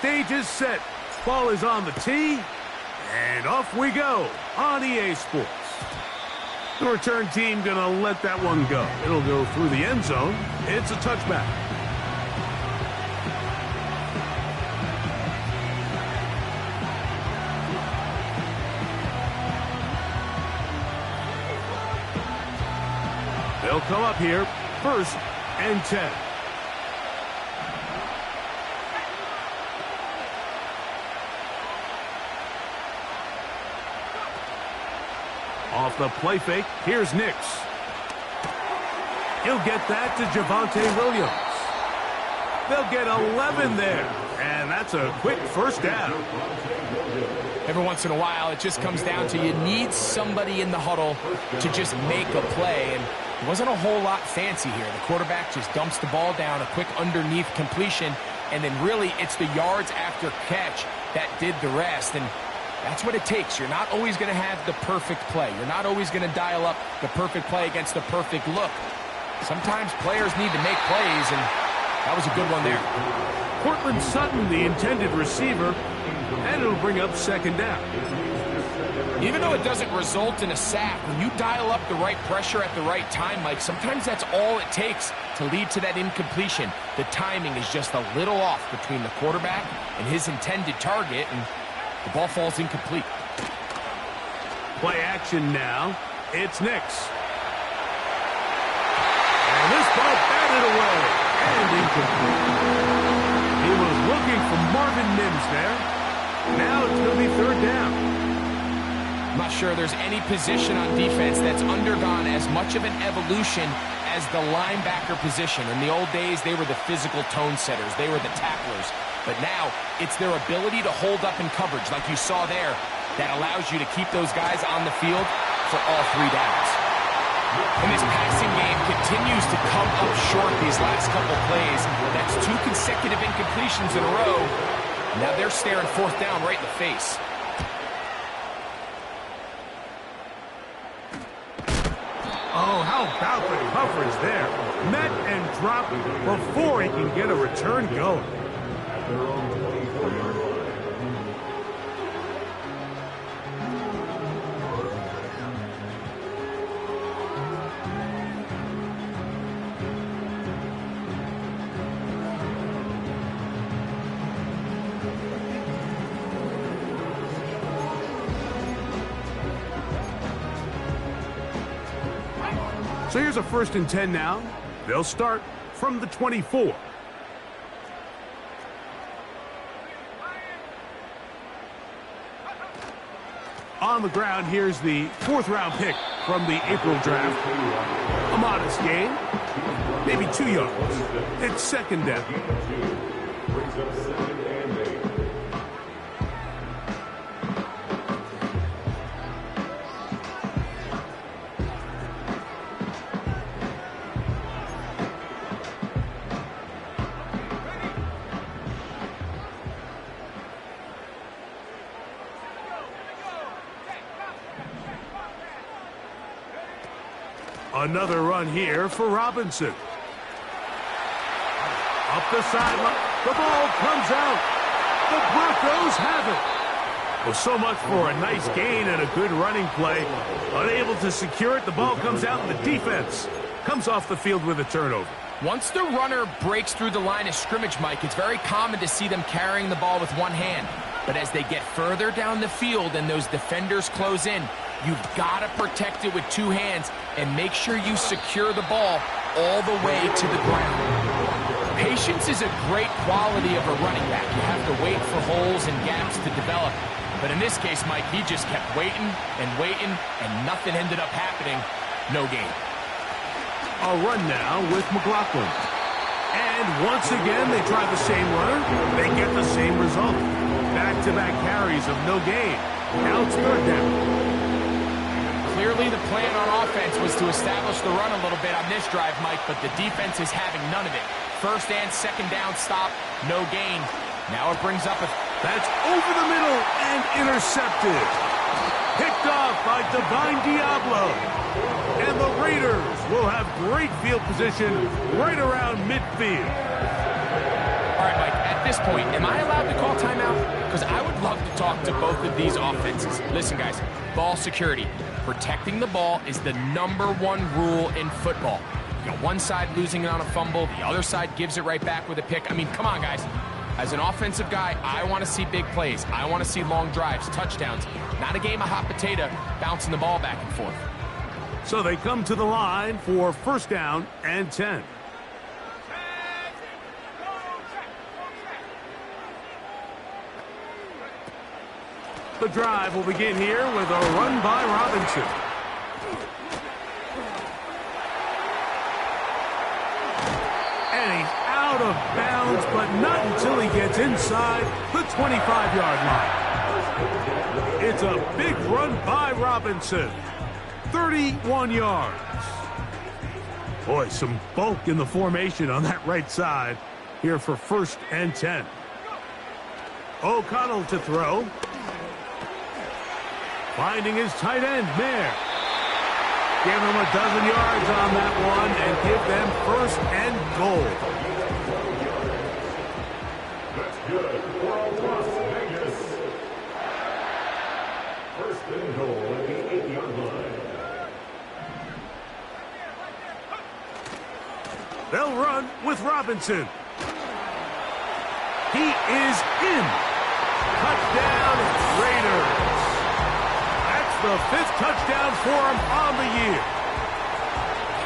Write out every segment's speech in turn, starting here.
stage is set. Ball is on the tee, and off we go on EA Sports. The return team gonna let that one go. It'll go through the end zone. It's a touchback. They'll come up here, 1st and 10. Off the play fake, here's Nix. He'll get that to Javonte Williams. They'll get 11 there, and that's a quick first down. Every once in a while, it just comes down to you need somebody in the huddle to just make a play, and it wasn't a whole lot fancy here. The quarterback just dumps the ball down, a quick underneath completion, and then really it's the yards after catch that did the rest. And that's what it takes. You're not always going to have the perfect play. You're not always going to dial up the perfect play against the perfect look. Sometimes players need to make plays, and that was a good one there. Courtland Sutton, the intended receiver, and it'll bring up 2nd down. Even though it doesn't result in a sack, when you dial up the right pressure at the right time, Mike, sometimes that's all it takes to lead to that incompletion. The timing is just a little off between the quarterback and his intended target, and the ball falls incomplete. Play action now. It's Nix. And this ball batted away and incomplete. He was looking for Marvin Mims there. Now it's going to be 3rd down. I'm not sure there's any position on defense that's undergone as much of an evolution as the linebacker position. In the old days, they were the physical tone setters. They were the tacklers. But now, it's their ability to hold up in coverage, like you saw there, that allows you to keep those guys on the field for all 3 downs. And this passing game continues to come up short these last couple plays. That's 2 consecutive incompletions in a row. Now they're staring 4th down right in the face. Oh, how about the coverage there? Met and dropped before he can get a return going. So here's a 1st and 10 now. They'll start from the 24. On the ground, here's the 4th-round pick from the April draft. A modest gain, maybe 2 yards. It's 2nd down. Another run here for Robinson. Up the sideline. The ball comes out. The Broncos have it. Well, so much for a nice gain and a good running play. Unable to secure it, the ball comes out, and the defense comes off the field with a turnover. Once the runner breaks through the line of scrimmage, Mike, it's very common to see them carrying the ball with one hand. But as they get further down the field and those defenders close in, you've got to protect it with 2 hands and make sure you secure the ball all the way to the ground. Patience is a great quality of a running back. You have to wait for holes and gaps to develop. But in this case, Mike, he just kept waiting and waiting, and nothing ended up happening. No gain. A run now with McLaughlin. And once again, they try the same runner. They get the same result. Back-to-back carries of no gain. Now it's 3rd down. Clearly the plan on offense was to establish the run a little bit on this drive, Mike, but the defense is having none of it. 1st and 2nd down stop, no gain. Now it brings up a... That's over the middle and intercepted. Picked off by Divine Diablo. And the Raiders will have great field position right around midfield. All right, Mike, at this point, am I allowed to call timeout? Because I would love to talk to both of these offenses. Listen, guys, ball security. Protecting the ball is the #1 rule in football. You got one side losing it on a fumble, the other side gives it right back with a pick. I mean, come on, guys. As an offensive guy, I want to see big plays. I want to see long drives, touchdowns. Not a game of hot potato, bouncing the ball back and forth. So they come to the line for 1st down and 10. The drive will begin here with a run by Robinson. And he's out of bounds, but not until he gets inside the 25-yard line. It's a big run by Robinson. 31 yards. Boy, some bulk in the formation on that right side here for 1st and 10. O'Connell to throw. Finding his tight end, Mayer. Give him a dozen yards on that one and give them 1st and goal. That's good for Las Vegas. 1st and goal at the 8-yard line. They'll run with Robinson. He is in. Touchdown, Raiders. The 5th touchdown for him on the year.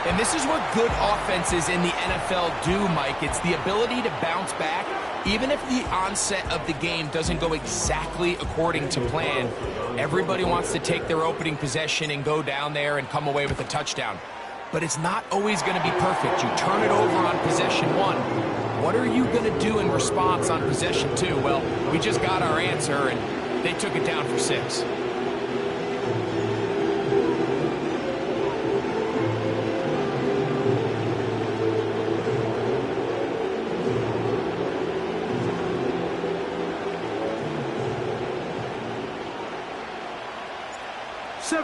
And this is what good offenses in the NFL do, Mike. It's the ability to bounce back. Even if the onset of the game doesn't go exactly according to plan, everybody wants to take their opening possession and go down there and come away with a touchdown. But it's not always going to be perfect. You turn it over on possession 1. What are you going to do in response on possession 2? Well, we just got our answer, and they took it down for 6.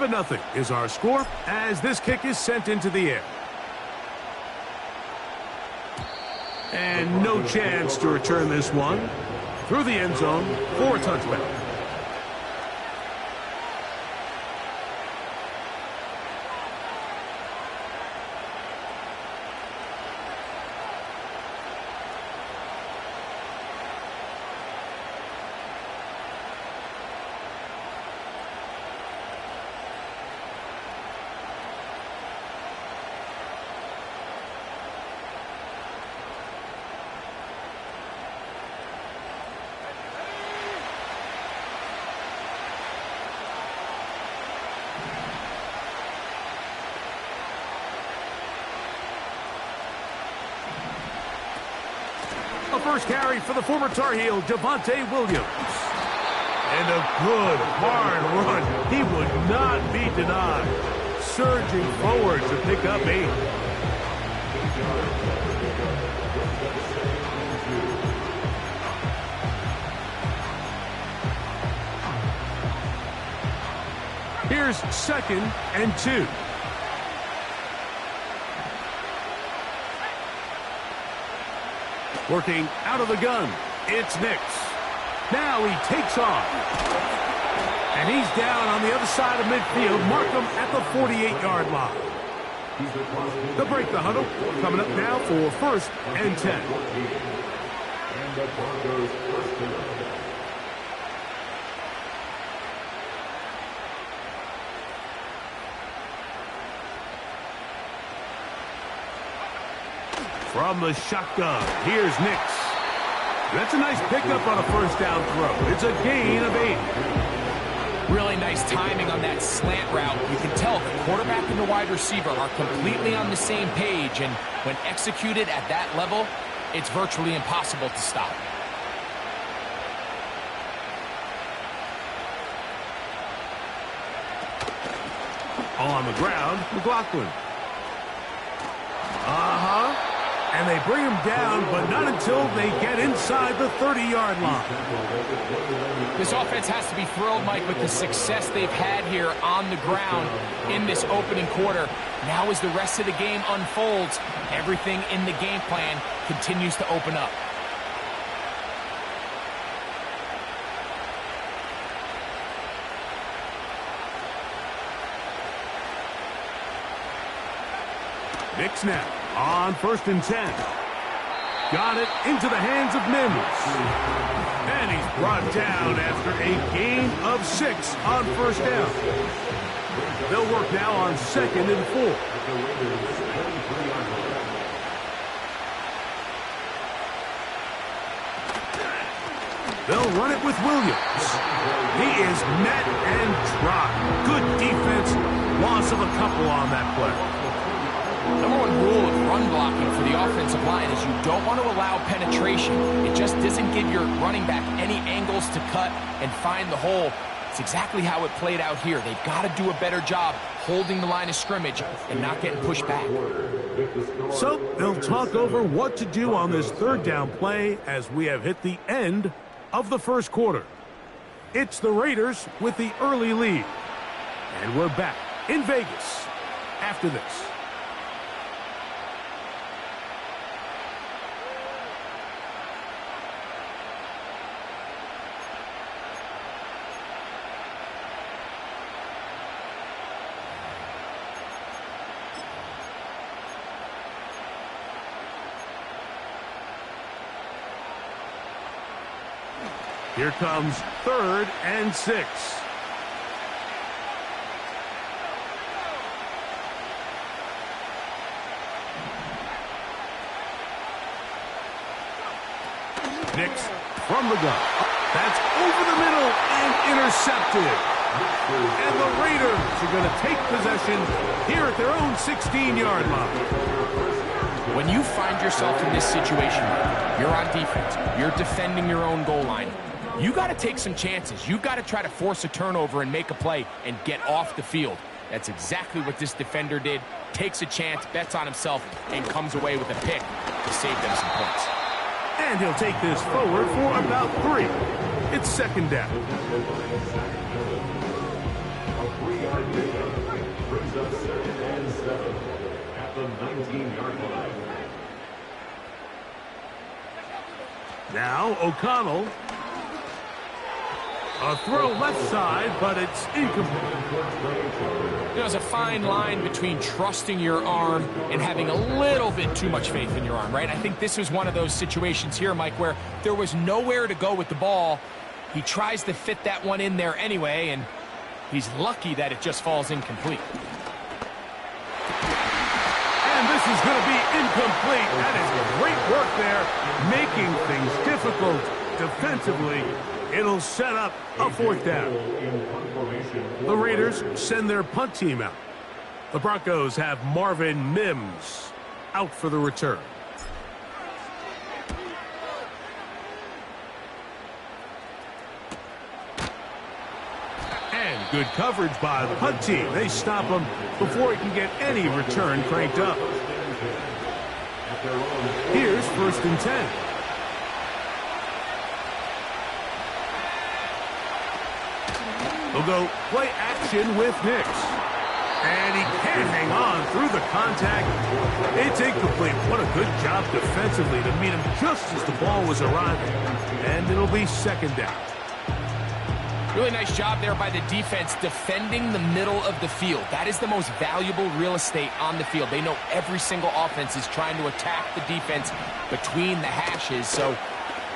Nothing is our score as this kick is sent into the air. And no chance to return this one through the end zone for a touchback. First carry for the former Tar Heel, Javonte Williams. And a good, hard run. He would not be denied. Surging forward to pick up 8. Here's 2nd and 2. Working out of the gun, it's Nix. Now he takes off. And he's down on the other side of midfield. Mark him at the 48-yard line. They'll break the huddle. Coming up now for 1st and 10. And the Broncos 1st and 10. From the shotgun, here's Nix. That's a nice pickup on a 1st down throw. It's a gain of 8. Really nice timing on that slant route. You can tell the quarterback and the wide receiver are completely on the same page, and when executed at that level, it's virtually impossible to stop. On the ground, McLaughlin. And they bring him down, but not until they get inside the 30-yard line. This offense has to be thrilled, Mike, with the success they've had here on the ground in this opening quarter. Now as the rest of the game unfolds, everything in the game plan continues to open up. Nix now on 1st and 10. Got it into the hands of Mims. And he's brought down after a gain of 6 on 1st down. They'll work now on 2nd and 4. They'll run it with Williams. He is met and dropped. Good defense. Loss of a couple on that play. Number one rule of run blocking for the offensive line is you don't want to allow penetration. It just doesn't give your running back any angles to cut and find the hole. It's exactly how it played out here. They've got to do a better job holding the line of scrimmage and not getting pushed back. So they'll talk over what to do on this 3rd down play as we have hit the end of the 1st quarter. It's the Raiders with the early lead. And we're back in Vegas after this. Here comes 3rd and 6. Nix from the gun. That's over the middle and intercepted. And the Raiders are going to take possession here at their own 16-yard line. When you find yourself in this situation, you're on defense, you're defending your own goal line, you got to take some chances. You got to try to force a turnover and make a play and get off the field. That's exactly what this defender did. Takes a chance, bets on himself, and comes away with a pick to save them some points. And he'll take this forward for about 3. It's 2nd down. A 3-yard pickup brings up 2nd and 7 at the 19-yard line. Now O'Connell. A throw left side, but it's incomplete. There's a fine line between trusting your arm and having a little bit too much faith in your arm, right? I think this was one of those situations here, Mike, where there was nowhere to go with the ball. He tries to fit that one in there anyway, and he's lucky that it just falls incomplete. And this is going to be incomplete. That is great work there, making things difficult defensively. It'll set up a 4th down. The Raiders send their punt team out. The Broncos have Marvin Mims out for the return. And good coverage by the punt team. They stop him before he can get any return cranked up. Here's 1st and 10. They'll go play action with Nix. And he can't hang on through the contact. It's incomplete. What a good job defensively to meet him just as the ball was arriving. And it'll be 2nd down. Really nice job there by the defense defending the middle of the field. That is the most valuable real estate on the field. They know every single offense is trying to attack the defense between the hashes. So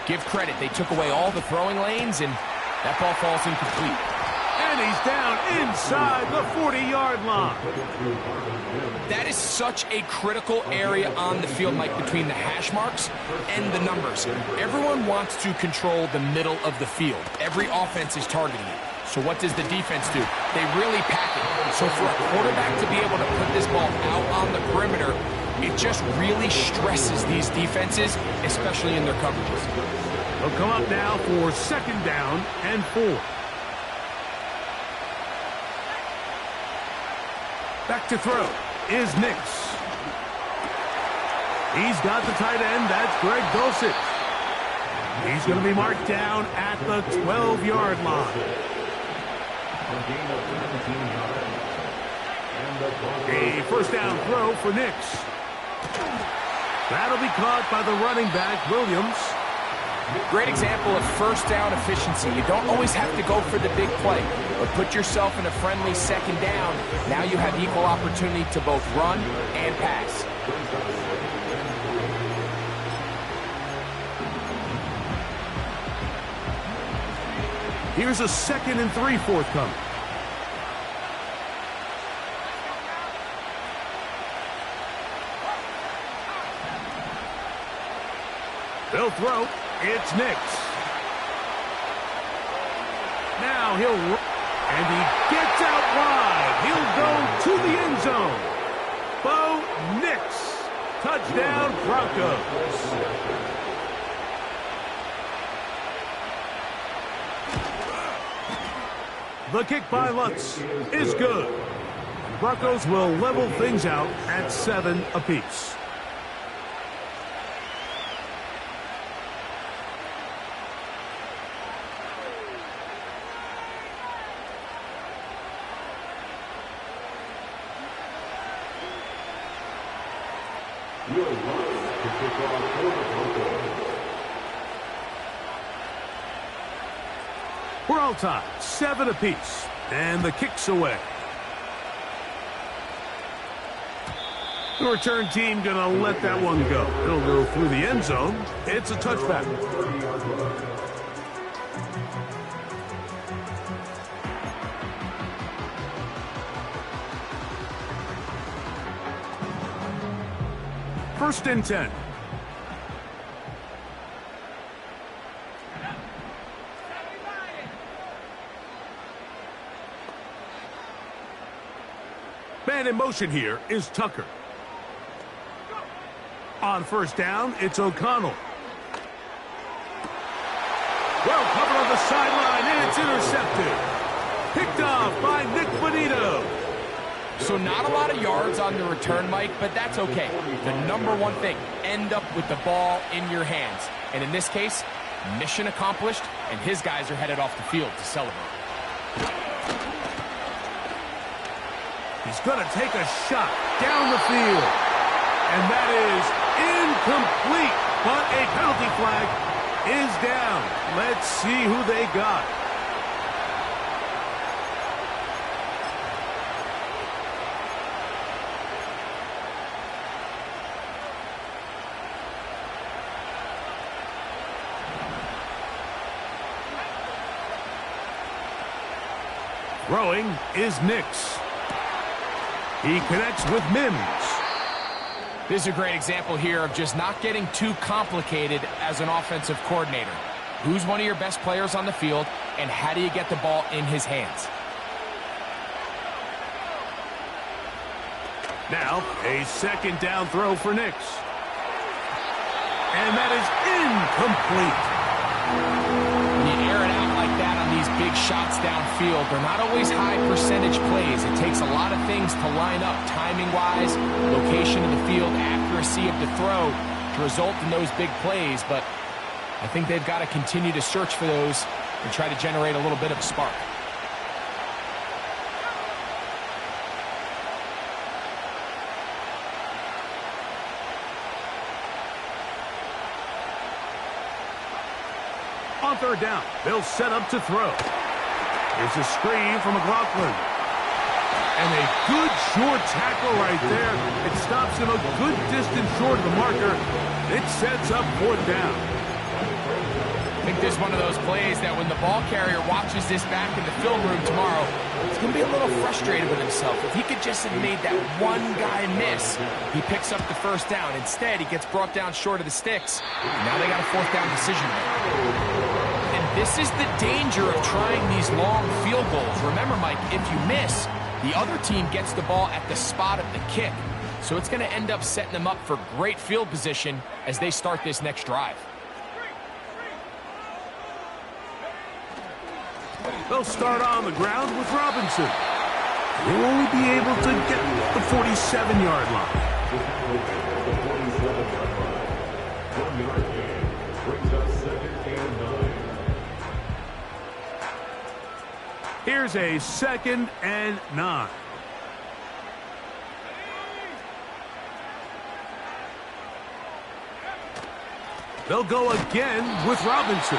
give credit. They took away all the throwing lanes, and that ball falls incomplete. And he's down inside the 40-yard line. That is such a critical area on the field, Mike, between the hash marks and the numbers. Everyone wants to control the middle of the field. Every offense is targeting it. So what does the defense do? They really pack it. So for a quarterback to be able to put this ball out on the perimeter, it just really stresses these defenses, especially in their coverages. They'll come up now for 2nd down and 4. Back to throw is Nix. He's got the tight end. That's Greg Dulcich. He's going to be marked down at the 12-yard line. A 1st down throw for Nix. That'll be caught by the running back, Williams. Great example of first down efficiency. You don't always have to go for the big play, but put yourself in a friendly second down. Now you have equal opportunity to both run and pass. Here's a 2nd and 3 forthcoming. They'll throw. It's Nix. Now and he gets out wide. He'll go to the end zone. Bo Nix. Touchdown, Broncos. The kick by Lutz is good. Broncos will level things out at 7 apiece. We're all tied, 7 apiece, and the kick's away. The return team gonna let that one go. It'll go through the end zone. It's a touchback. First and 10. Man in motion here is Tucker. On first down, it's O'Connell. Well covered on the sideline, and it's intercepted. Picked off by Nick Bonito. So not a lot of yards on the return, Mike, but that's okay. The number one thing, end up with the ball in your hands. And in this case, mission accomplished, and his guys are headed off the field to celebrate. He's going to take a shot down the field. And that is incomplete. But a penalty flag is down. Let's see who they got. Throwing is Nix. He connects with Mims. This is a great example here of just not getting too complicated as an offensive coordinator. Who's one of your best players on the field, and how do you get the ball in his hands? Now, a second down throw for Nix. And that is incomplete. When you air it out like that on these big shots downfield, they're not always high percentage plays. It takes a lot of things to line up timing-wise, location of the field, accuracy of the throw to result in those big plays. But I think they've got to continue to search for those and try to generate a little bit of a spark. On third down, they'll set up to throw. Here's a screen from McLaughlin. And a good short tackle right there. It stops him a good distance short of the marker. It sets up fourth down. I think this is one of those plays that when the ball carrier watches this back in the film room tomorrow, he's going to be a little frustrated with himself. If he could just have made that one guy miss, he picks up the first down. Instead, he gets brought down short of the sticks. Now they got a fourth down decision to make. And this is the danger of trying these long field goals. Remember, Mike, if you miss, the other team gets the ball at the spot of the kick. So it's going to end up setting them up for great field position as they start this next drive. They'll start on the ground with Robinson. He'll only be able to get the 47-yard line. Here's a 2nd and 9. They'll go again with Robinson.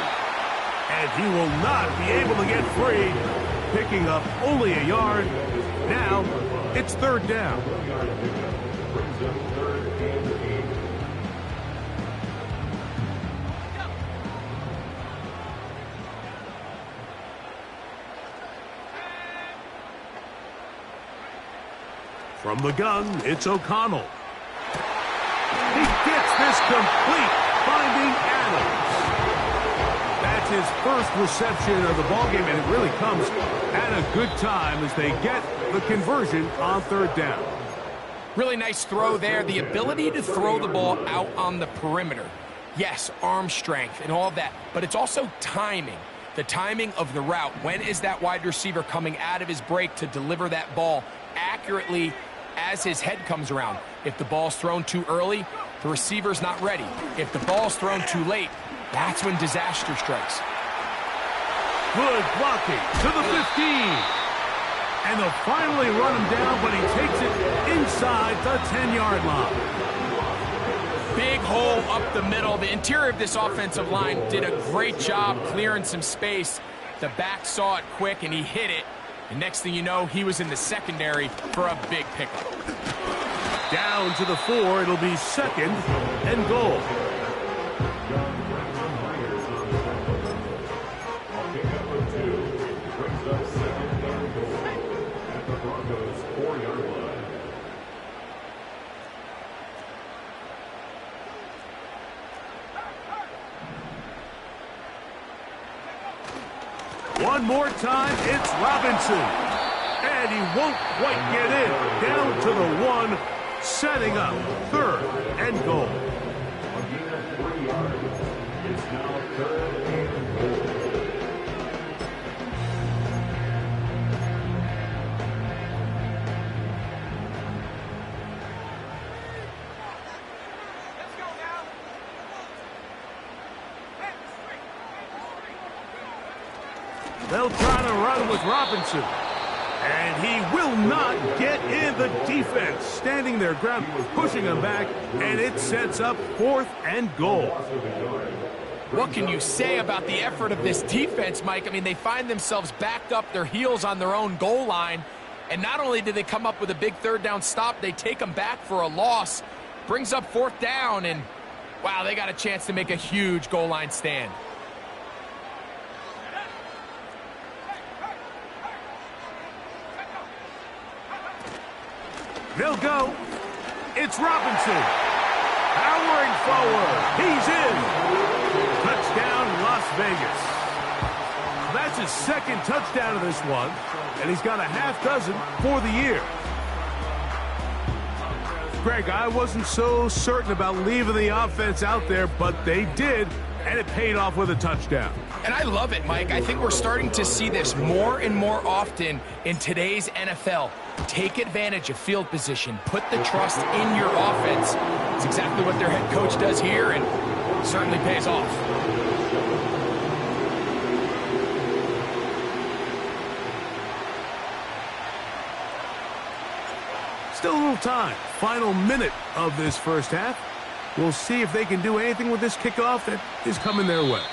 And he will not be able to get free, picking up only a yard. Now, it's third down. From the gun, it's O'Connell. He gets this complete, finding Adams. That's his first reception of the ballgame, and it really comes at a good time as they get the conversion on third down. Really nice throw there. The ability to throw the ball out on the perimeter. Yes, arm strength and all of that, but it's also timing. The timing of the route. When is that wide receiver coming out of his break to deliver that ball accurately as his head comes around? If the ball's thrown too early, the receiver's not ready. If the ball's thrown too late, that's when disaster strikes. Good blocking to the 15. And they'll finally run him down, but he takes it inside the 10-yard line. Big hole up the middle. The interior of this offensive line did a great job clearing some space. The back saw it quick, and he hit it. And next thing you know, he was in the secondary for a big pickup. Down to the 4, it'll be second and goal. One more time, it's Robinson. And he won't quite get in. Down to the 1, setting up third and goal. It's now third and goal. They'll try to run with Robinson. And he will not get in. The defense standing their ground, pushing him back, and it sets up fourth and goal. What can you say about the effort of this defense, Mike? I mean, they find themselves backed up their heels on their own goal line, and not only do they come up with a big third down stop, they take them back for a loss. Brings up fourth down, and wow, they got a chance to make a huge goal line stand. They'll go. It's Robinson. Powering forward. He's in. Touchdown, Las Vegas. That's his second touchdown of this one, and he's got a half dozen for the year. Greg, I wasn't so certain about leaving the offense out there, but they did, and it paid off with a touchdown. And I love it, Mike. I think we're starting to see this more and more often in today's NFL. Take advantage of field position. Put the trust in your offense. It's exactly what their head coach does here, and certainly pays off. Still a little time. Final minute of this first half. We'll see if they can do anything with this kickoff that is coming their way.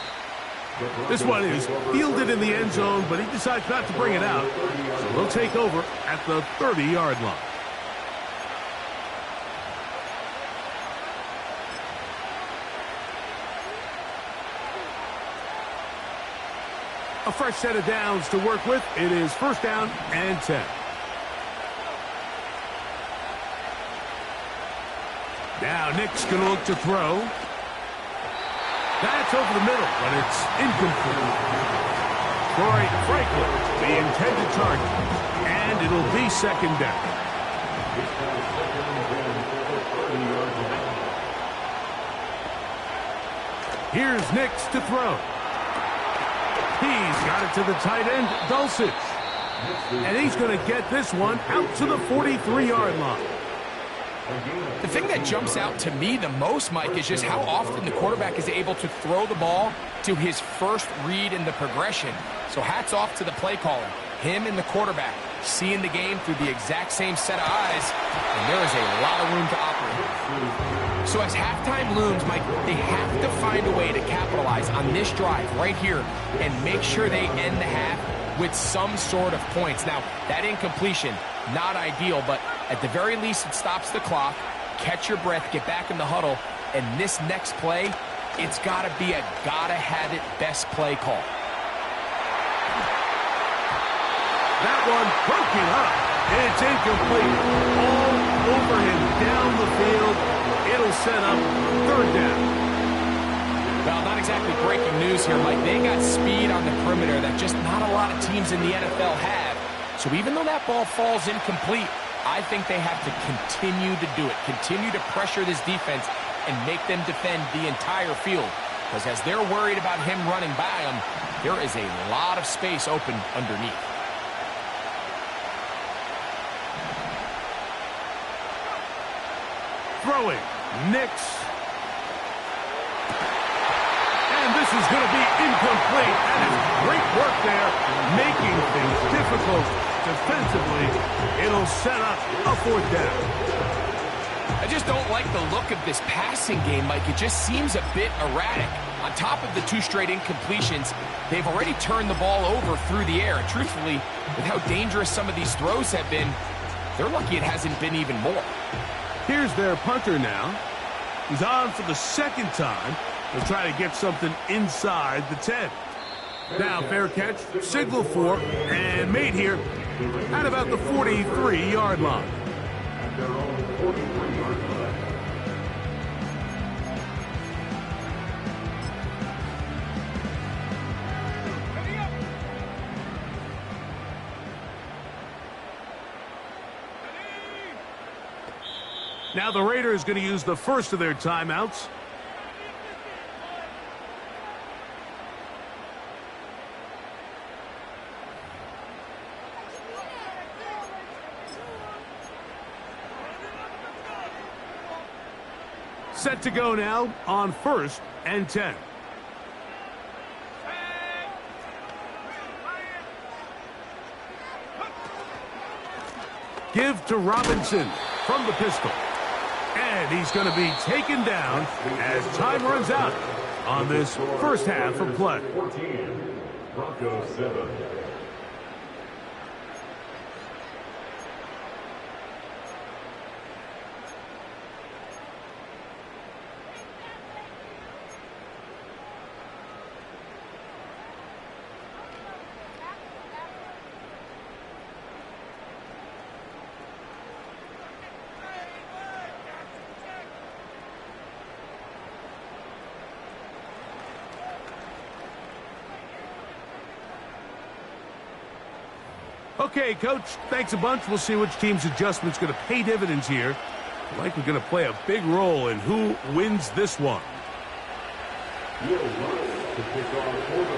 This one is fielded in the end zone, but he decides not to bring it out. So they'll take over at the 30-yard line. A fresh set of downs to work with. It is first down and 10. Now Nick's going to look to throw. That's over the middle, but it's incomplete. Troy Franklin, the intended target, and it'll be second down. Here's Nix to throw. He's got it to the tight end, Dulcich. And he's going to get this one out to the 43-yard line. The thing that jumps out to me the most, Mike, is just how often the quarterback is able to throw the ball to his first read in the progression. So hats off to the play caller, him and the quarterback. seeing the game through the exact same set of eyes, and there is a lot of room to operate. So as halftime looms, Mike, they have to find a way to capitalize on this drive right here and make sure they end the half with some sort of points. Now, that incompletion, not ideal, but at the very least it stops the clock. Catch your breath, get back in the huddle, and this next play, it's got to be a gotta-have-it best play call. That one broken up. It's incomplete. All over him down the field. It'll set up third down. Well, not exactly breaking news here, Mike. They got speed on the perimeter that just not a lot of teams in the NFL have. So even though that ball falls incomplete, I think they have to continue to do it. Continue to pressure this defense and make them defend the entire field. Because as they're worried about him running by them, there is a lot of space open underneath. Throwing, Nix. And this is going to be incomplete. And it's great work there, making things difficult defensively. It'll set up a fourth down. I just don't like the look of this passing game, Mike. It just seems a bit erratic. On top of the 2 straight incompletions, they've already turned the ball over through the air. And truthfully, with how dangerous some of these throws have been, they're lucky it hasn't been even more. Here's their punter now. He's on for the second time. They'll try to get something inside the 10. Now, fair catch, signal for, and made here at about the 43-yard line. Now the Raiders going to use the first of their timeouts. Set to go now on 1st and 10. Give to Robinson from the pistol. And he's going to be taken down as time runs out on this first half of play. 14, Broncos 7. Okay, Coach, thanks a bunch. We'll see which team's adjustment's going to pay dividends here. Likely going to play a big role in who wins this one.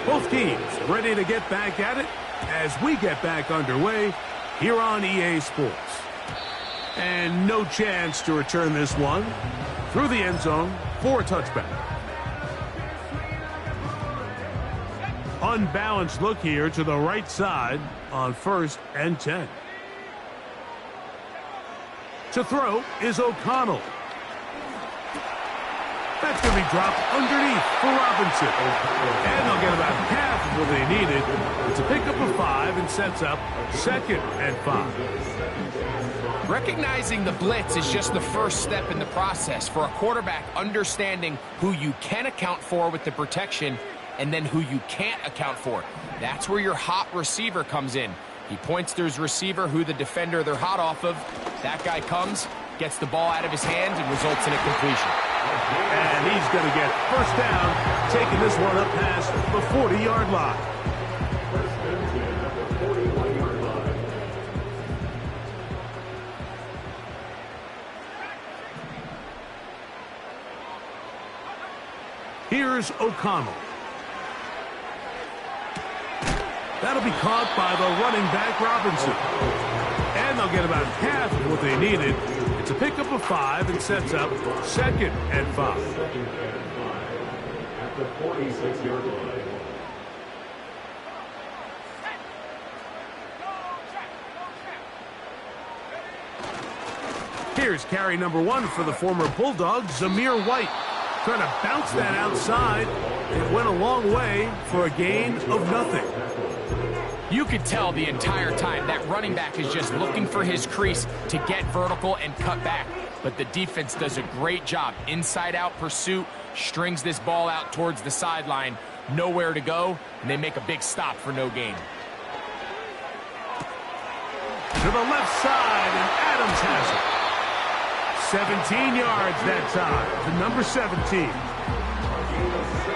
Both teams ready to get back at it as we get back underway here on EA Sports. And no chance to return this one through the end zone for a touchback. Unbalanced look here to the right side on 1st and 10. To throw is O'Connell. That's going to be dropped underneath for Robinson. And they'll get about half of what they needed. It's a pickup of 5 and sets up 2nd and 5. Recognizing the blitz is just the first step in the process for a quarterback understanding who you can account for with the protection and then who you can't account for. That's where your hot receiver comes in. He points to his receiver, who the defender they're hot off of. That guy comes, gets the ball out of his hands, and results in a completion. And he's going to get first down, taking this one up past the 40-yard line. Here's O'Connell. That'll be caught by the running back, Robinson. And they'll get about half of what they needed. It's a pickup of 5 and sets up 2nd and 5. At the 46-yard line. Here's carry number 1 for the former Bulldog, Zamir White. Trying to bounce that outside. It went a long way for a gain of nothing. You could tell the entire time that running back is just looking for his crease to get vertical and cut back. But the defense does a great job. Inside-out pursuit, strings this ball out towards the sideline. Nowhere to go, and they make a big stop for no gain. To the left side, and Adams has it. 17 yards that time to number 17.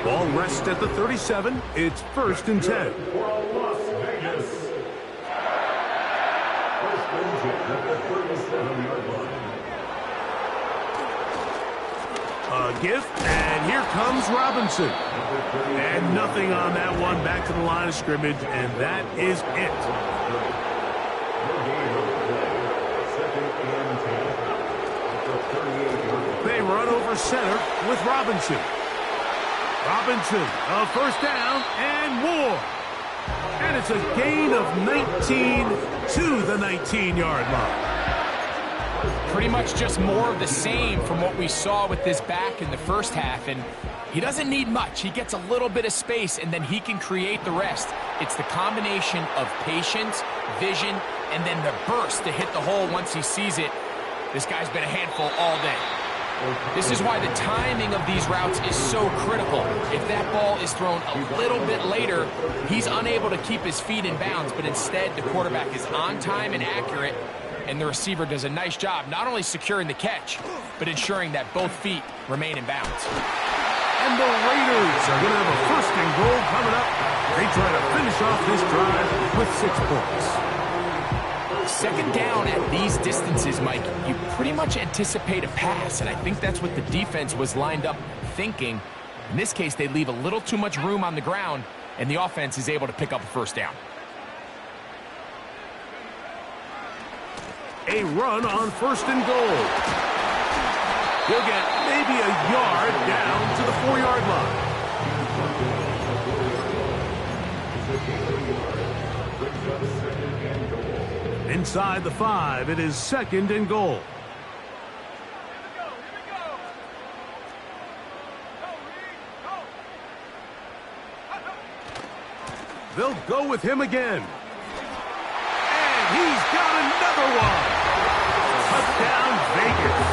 Ball rests at the 37. It's 1st and 10. A gift, and here comes Robinson. And nothing on that one. Back to the line of scrimmage, and that is it. They run over center with Robinson. Robinson, a 1st down and more. And it's a gain of 19 to the 19-yard line. Pretty much just more of the same from what we saw with this back in the first half. And he doesn't need much. He gets a little bit of space, and then he can create the rest. It's the combination of patience, vision, and then the burst to hit the hole once he sees it. This guy's been a handful all day. This is why the timing of these routes is so critical. If that ball is thrown a little bit later, he's unable to keep his feet in bounds, but instead the quarterback is on time and accurate, and the receiver does a nice job not only securing the catch, but ensuring that both feet remain in bounds. And the Raiders are going to have a 1st and goal coming up. They try to finish off this drive with 6 points. 2nd down at these distances, Mike, you pretty much anticipate a pass, and I think that's what the defense was lined up thinking. In this case, they leave a little too much room on the ground, and the offense is able to pick up a 1st down. A run on 1st and goal. He'll get maybe a yard down to the 4-yard line. Inside the 5, it is 2nd and goal. They'll go with him again. And he's got another one. Touchdown, Vegas.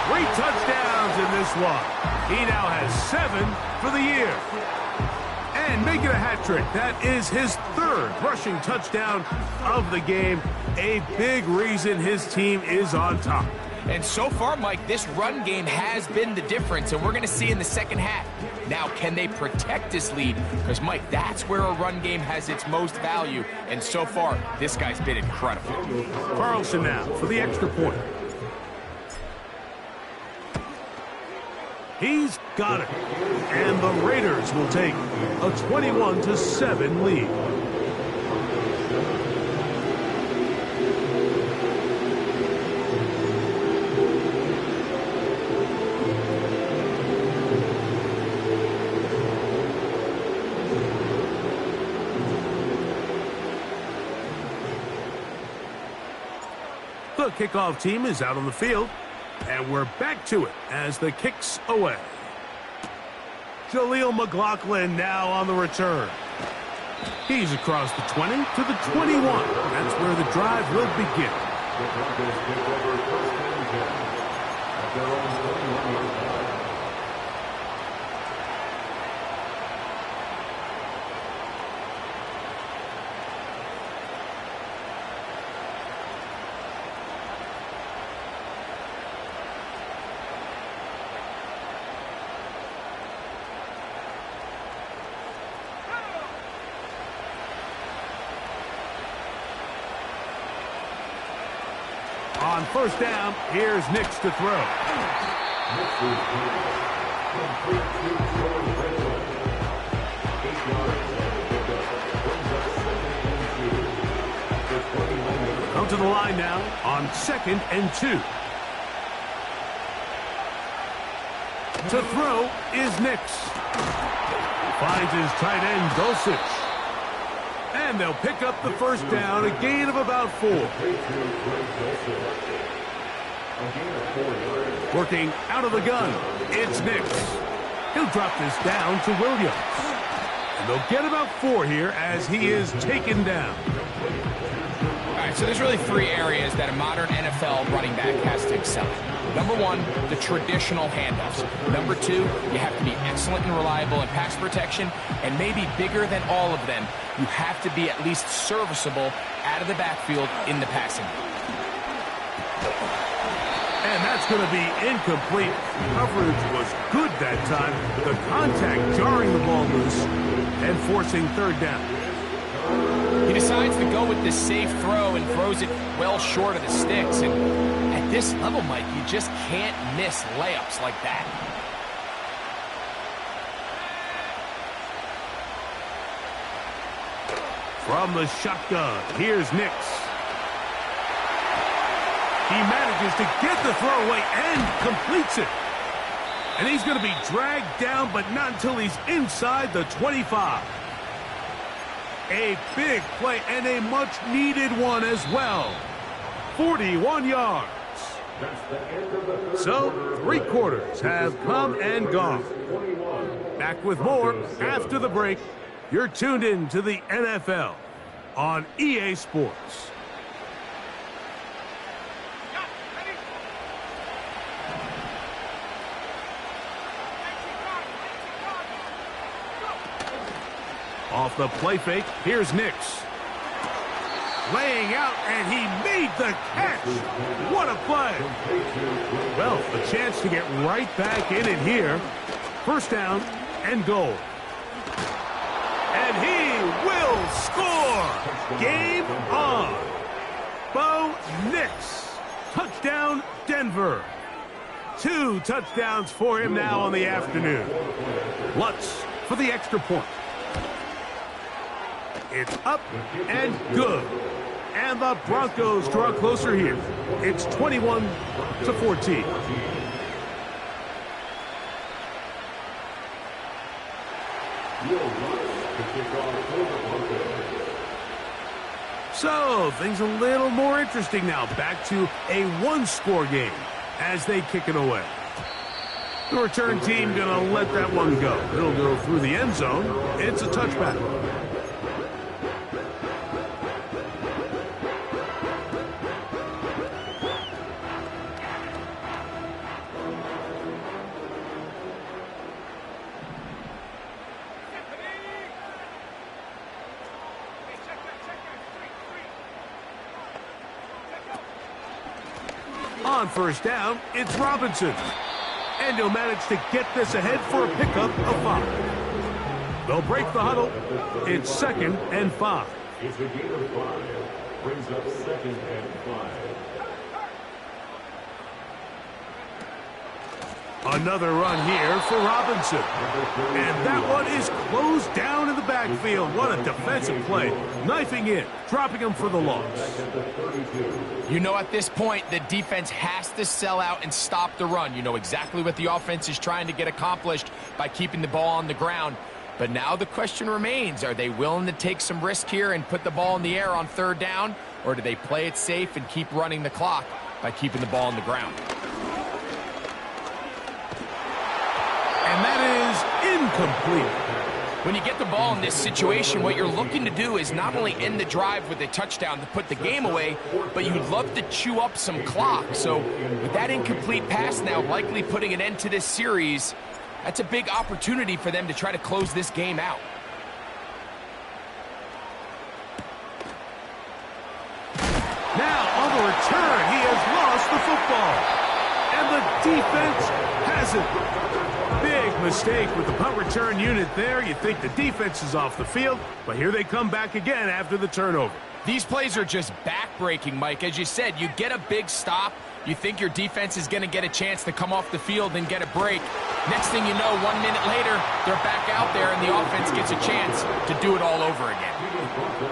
3 touchdowns in this one. He now has 7 for the year. And make it a hat trick. That is his 3rd rushing touchdown of the game. A big reason his team is on top. And so far, Mike, this run game has been the difference, and we're going to see in the 2nd half. Now, can they protect this lead? Because, Mike, that's where a run game has its most value. And so far, this guy's been incredible. Carlson now for the extra point. He's got it. And the Raiders will take a 21-7 lead. The kickoff team is out on the field. And we're back to it as the kick's away. Jaleel McLaughlin now on the return. He's across the 20 to the 21. That's where the drive will begin. On 1st down, here's Nix to throw. Come to the line now on 2nd and 2. To throw is Nix. Finds his tight end, Dulcich. And they'll pick up the 1st down, a gain of about 4. Working out of the gun, it's Nix. He'll drop this down to Williams. And they'll get about 4 here as he is taken down. All right, so there's really 3 areas that a modern NFL running back has to excel in. Number 1, the traditional handoffs. Number 2, you have to be excellent and reliable in pass protection. And maybe bigger than all of them, you have to be at least serviceable out of the backfield in the passing. And that's going to be incomplete. Coverage was good that time. The contact jarring the ball loose and forcing 3rd down. He decides to go with the safe throw and throws it well short of the sticks. And at this level, Mike, you just can't miss layups like that. From the shotgun, here's Nix. He manages to get the throw away and completes it. And he's going to be dragged down, but not until he's inside the 25. A big play and a much-needed one as well. 41 yards. So, 3 quarters have come and gone. Back with more after the break. You're tuned in to the NFL on EA Sports. Off the play fake, here's Nix. Laying out, and he made the catch. What a play. Well, a chance to get right back in it here. 1st down and goal. And he will score. Game on. Bo Nix. Touchdown, Denver. 2 touchdowns for him now on the afternoon. Lutz for the extra point. It's up and good. And the Broncos draw closer here. It's 21-14. So, things a little more interesting now. Back to a 1-score game as they kick it away. The return team going to let that one go. It'll go through the end zone. It's a touchback. On 1st down, it's Robinson. And he'll manage to get this ahead for a pickup of 5. They'll break the huddle. It's 2nd and 5. It's a gain of 5. Brings up 2nd and 5. Another run here for Robinson. And that one is closed down in the backfield. What a defensive play. Knifing in, dropping him for the loss. You know, at this point, the defense has to sell out and stop the run. You know exactly what the offense is trying to get accomplished by keeping the ball on the ground. But now the question remains, are they willing to take some risk here and put the ball in the air on 3rd down? Or do they play it safe and keep running the clock by keeping the ball on the ground? And that is incomplete. When you get the ball in this situation, what you're looking to do is not only end the drive with a touchdown to put the game away, but you'd love to chew up some clock. So with that incomplete pass now likely putting an end to this series, that's a big opportunity for them to try to close this game out. Now on the return, he has lost the football. And the defense has it. Big mistake with the punt return unit there. You think the defense is off the field, but here they come back again after the turnover. These plays are just back-breaking, Mike. As you said, you get a big stop. You think your defense is going to get a chance to come off the field and get a break. Next thing you know, 1 minute later, they're back out there and the offense gets a chance to do it all over again.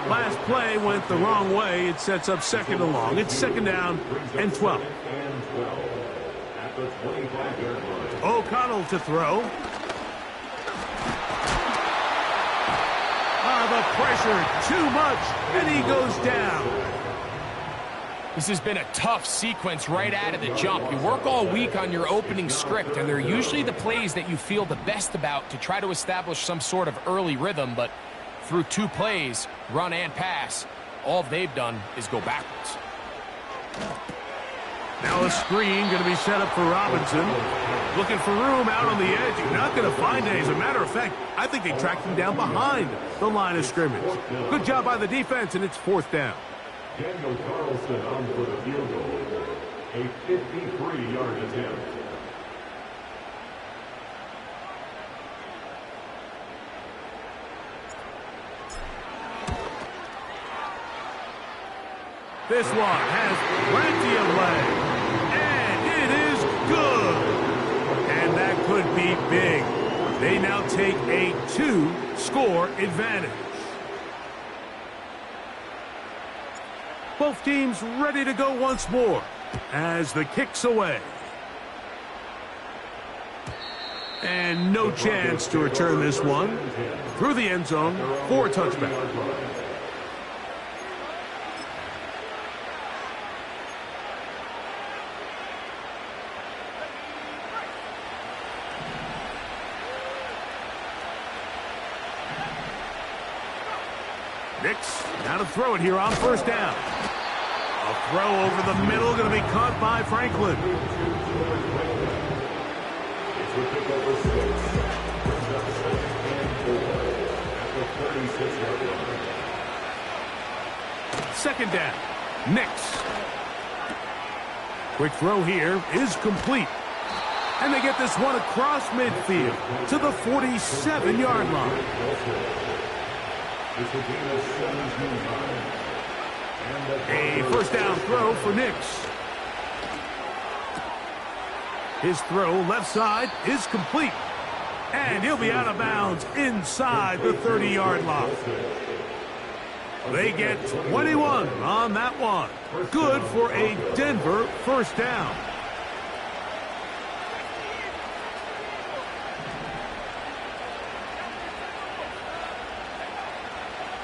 Last play went the wrong way. It sets up 2nd and long. It's 2nd down and 12. O'Connell to throw. The pressure too much, and he goes down. This has been a tough sequence right out of the jump. You work all week on your opening script, and they're usually the plays that you feel the best about to try to establish some sort of early rhythm, but through 2 plays, run and pass, all they've done is go backwards. Now a screen going to be set up for Robinson. Looking for room out on the edge. You're not going to find it. As a matter of fact, I think they tracked him down behind the line of scrimmage. Good job by the defense, and it's 4th down. Daniel Carlson on for the field goal. A 53-yard attempt. This one has plenty of leg. And it is good. And that could be big. They now take a 2-score advantage. Both teams ready to go once more as the kick's away. And no chance to return this one through the end zone for a touchback. Nix, now to throw it here on 1st down. A throw over the middle, going to be caught by Franklin. Second down, Nix. Quick throw here is complete. And they get this one across midfield to the 47-yard line. A 1st down throw for Nix. His throw left side is complete. And he'll be out of bounds inside the 30-yard line. They get 21 on that one. Good for a Denver 1st down.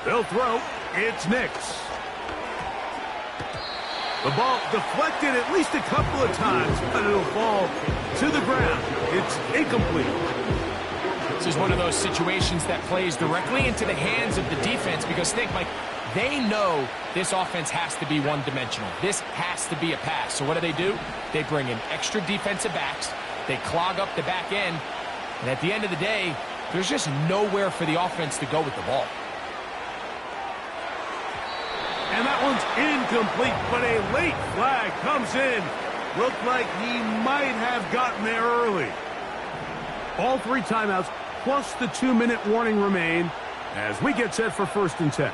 They'll throw. It's Nix. The ball deflected at least a couple of times, but it'll fall to the ground. It's incomplete. This is one of those situations that plays directly into the hands of the defense because think, Mike, they know this offense has to be one-dimensional. This has to be a pass. So what do? They bring in extra defensive backs. They clog up the back end. And at the end of the day, there's just nowhere for the offense to go with the ball. And that one's incomplete, but a late flag comes in. Looked like he might have gotten there early. All 3 timeouts plus the 2-minute warning remain as we get set for 1st and 10.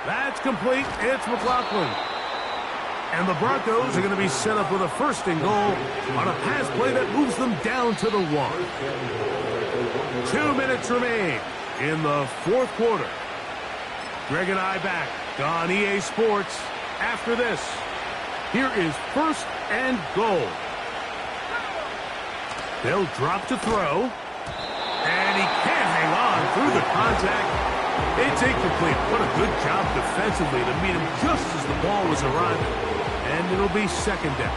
That's complete. It's McLaughlin. And the Broncos are going to be set up with a 1st and goal on a pass play that moves them down to the 1. 2 minutes remain in the 4th quarter. Greg and I back on EA Sports after this. Here is 1st and goal. They'll drop to throw. And he can't hang on through the contact. It's incomplete. What a good job defensively to meet him just as the ball was arriving. And it'll be 2nd down.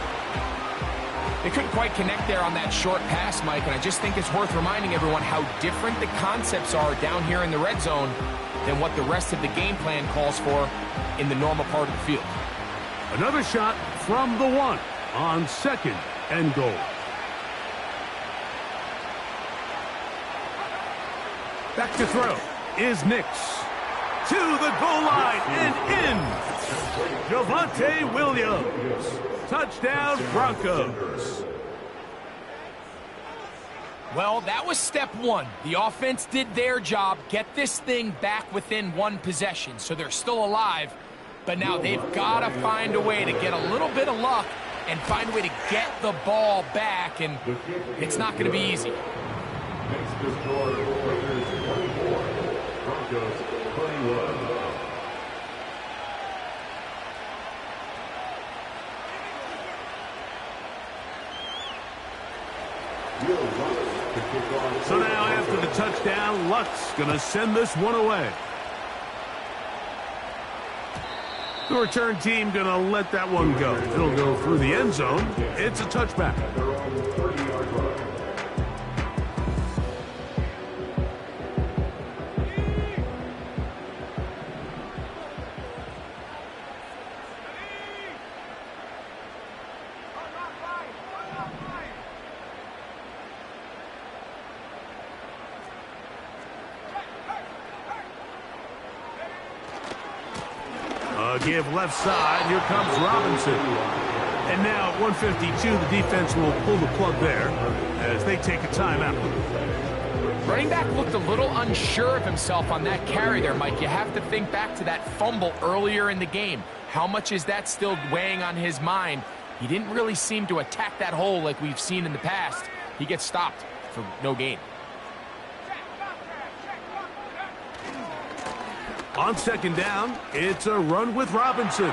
They couldn't quite connect there on that short pass, Mike, and I just think it's worth reminding everyone how different the concepts are down here in the red zone than what the rest of the game plan calls for in the normal part of the field. Another shot from the 1 on 2nd and goal. Back to throw is Nix. To the goal line and in. Javonte Williams. Touchdown Broncos. Well, that was step 1. The offense did their job, get this thing back within 1 possession, so they're still alive. But now they've got to find a way to get a little bit of luck and find a way to get the ball back, and it's not going to be easy. Next to score, Raiders 24, Broncos 21. So now after the touchdown, Luck's going to send this one away. The return team going to let that one go. It'll go through the end zone. It's a touchback. Give left side. Here comes Robinson. And now at 152, the defense will pull the plug there as they take a timeout. Running back looked a little unsure of himself on that carry there, Mike. You have to think back to that fumble earlier in the game. How much is that still weighing on his mind? He didn't really seem to attack that hole like we've seen in the past. He gets stopped for no gain. On second down, it's a run with Robinson.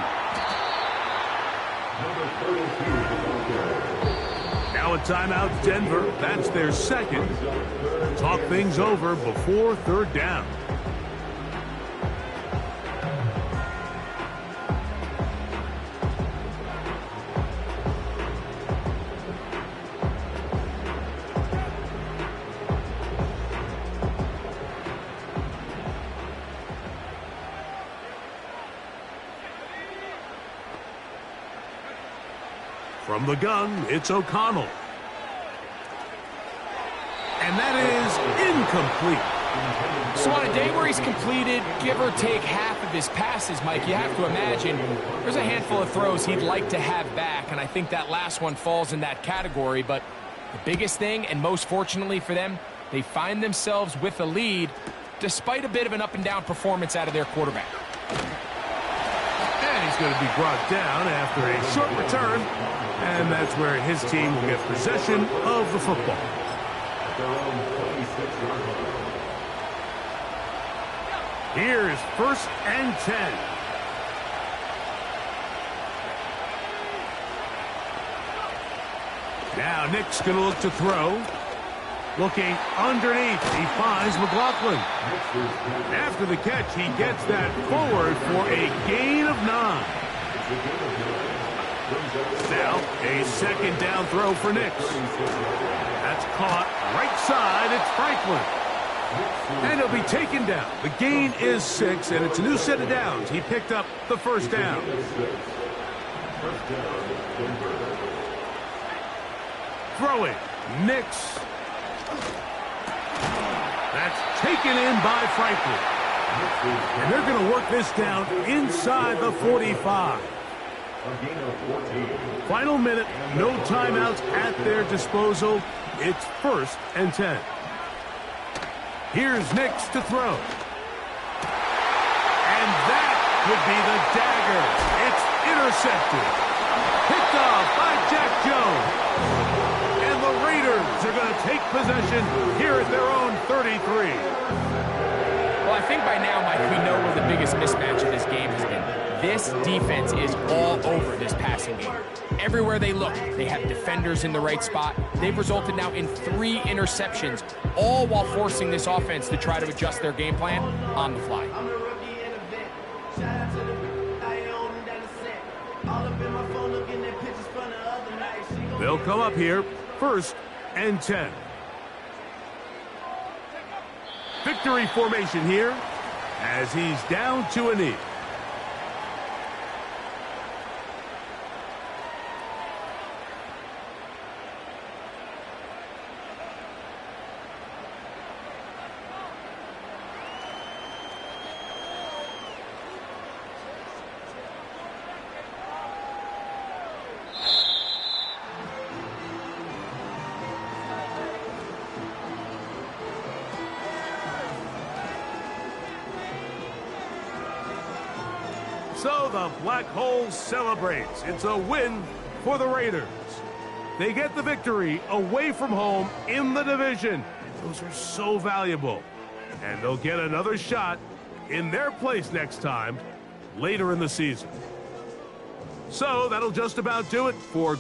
Now a timeout, Denver. That's their second. Talk things over before third down. From the gun, it's O'Connell. And that is incomplete. So on a day where he's completed, give or take half of his passes, Mike, you have to imagine there's a handful of throws he'd like to have back, and I think that last one falls in that category. But the biggest thing, and most fortunately for them, they find themselves with a lead despite a bit of an up-and-down performance out of their quarterback. And he's going to be brought down after a short return, and that's where his team will get possession of the football. Here's 1st and 10. Now Nick's going to look to throw. Looking underneath, he finds McLaughlin. After the catch, he gets that forward for a gain of 9. Now, a second down throw for Nix. That's caught right side. It's Franklin. And he'll be taken down. The gain is 6, and it's a new set of downs. He picked up the first down. Throwing. Nix. That's taken in by Franklin. And they're going to work this down inside the 45. Final minute, no timeouts at their disposal. It's 1st and 10. Here's Nix to throw. And that could be the dagger. It's intercepted. Picked off by Jack Jones. And the Raiders are going to take possession here at their own 33. Well, I think by now, Mike, we know where the biggest mismatch of this game has been. This defense is all over this passing game. Everywhere they look, they have defenders in the right spot. They've resulted now in 3 interceptions, all while forcing this offense to try to adjust their game plan on the fly. They'll come up here, 1st and 10. Victory formation here as he's down to a knee. So the Black Hole celebrates. It's a win for the Raiders. They get the victory away from home in the division. Those are so valuable. And they'll get another shot in their place next time later in the season. So that'll just about do it for